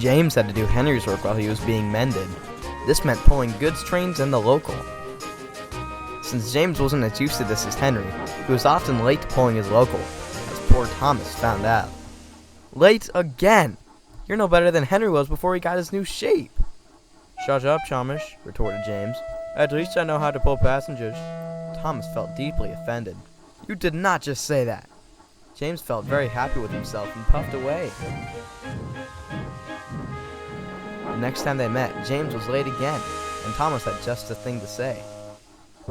James had to do Henry's work while he was being mended. This meant pulling goods trains and the local. Since James wasn't as used to this as Henry, he was often late to pulling his local, as poor Thomas found out. Late again! You're no better than Henry was before he got his new shape. Shut up, Thomas, retorted James. At least I know how to pull passengers. Thomas felt deeply offended. You did not just say that. James felt very happy with himself and puffed away. The next time they met, James was late again, and Thomas had just the thing to say.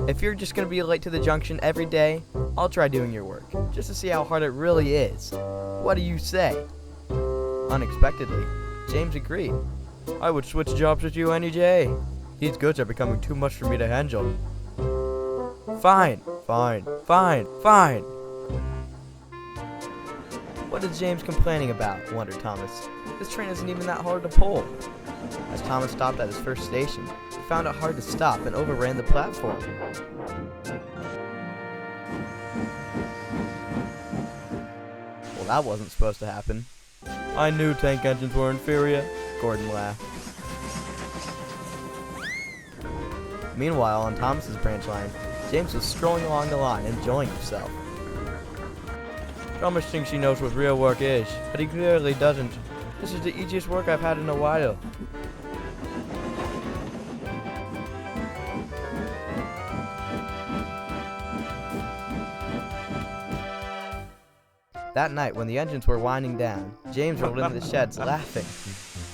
If you're just going to be late to the junction every day, I'll try doing your work, just to see how hard it really is. What do you say? Unexpectedly, James agreed. I would switch jobs with you any day. These goods are becoming too much for me to handle. Fine. Fine. What is James complaining about? Wondered Thomas. This train isn't even that hard to pull. As Thomas stopped at his first station, he found it hard to stop and overran the platform. Well, that wasn't supposed to happen. I knew tank engines were inferior, Gordon laughed. Meanwhile, on Thomas's branch line, James was strolling along the line, enjoying himself. Thomas thinks he knows what real work is, but he clearly doesn't. This is the easiest work I've had in a while. That night, when the engines were winding down, James rolled into the sheds laughing.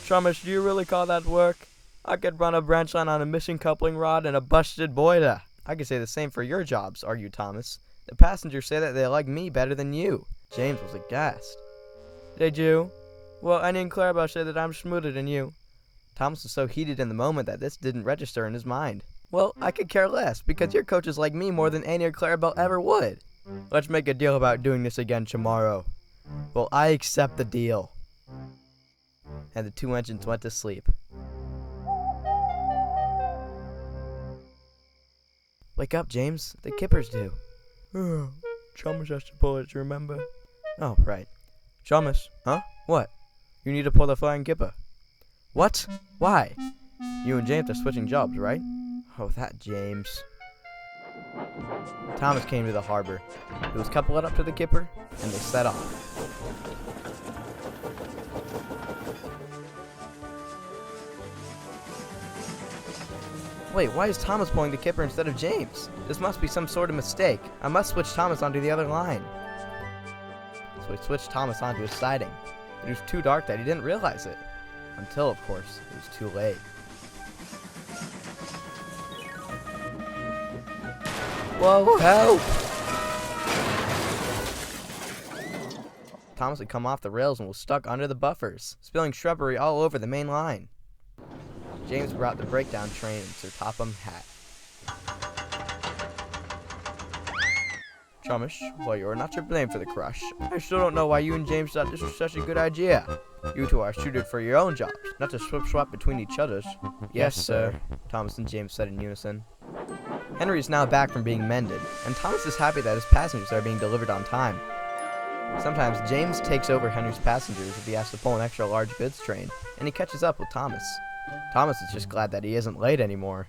Thomas, do you really call that work? I could run a branch line on a missing coupling rod and a busted boiler. I could say the same for your jobs, argued Thomas. The passengers say that they like me better than you. James was aghast. They do? Well, Annie and Clarabelle say that I'm smoother than you. Thomas was so heated in the moment that this didn't register in his mind. Well, I could care less, because your coaches like me more than Annie or Clarabelle ever would. Let's make a deal about doing this again tomorrow. Well, I accept the deal. And the two engines went to sleep. Wake up, James. The kippers do. Thomas has to pull it, remember? Oh, right. Thomas. Huh? What? You need to pull the flying kipper. What? Why? You and James are switching jobs, right? Oh, that James. Thomas came to the harbor. He was coupled up to the kipper, and they set off. Wait, why is Thomas pulling the kipper instead of James? This must be some sort of mistake. I must switch Thomas onto the other line. So he switched Thomas onto his siding. It was too dark that he didn't realize it. Until, of course, it was too late. Whoa, help! Thomas had come off the rails and was stuck under the buffers, spilling shrubbery all over the main line. James brought the breakdown train and Sir Topham's hat. Thomas, well, you are not to blame for the crush. I still don't know why you and James thought this was such a good idea. You two are suited for your own jobs, not to swap between each other's. Yes, sir, Thomas and James said in unison. Henry is now back from being mended, and Thomas is happy that his passengers are being delivered on time. Sometimes James takes over Henry's passengers if he has to pull an extra large goods train, and he catches up with Thomas. Thomas is just glad that he isn't late anymore.